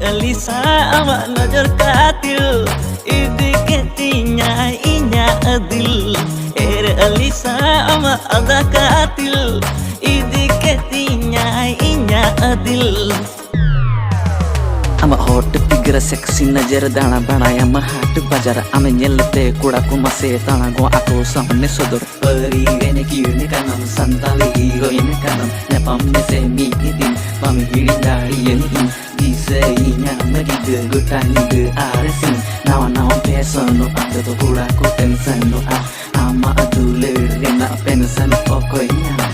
Elisa ama nojor katil idi ketinya inya adil Elisa ama ada katil idi ketinya inya adil ama hot tigra sexy नजर दाना बनाया महाट बाजार आमे nyelete kuda ku mase tana go aku samne sodor pari gene kiune kanam santali hero ine kanam nepam se mi idin mami hiri dari yani in dise inya magide gutani de aresin nawa pesono ando to kuda ku tensan no ama adule rena pensan okoinya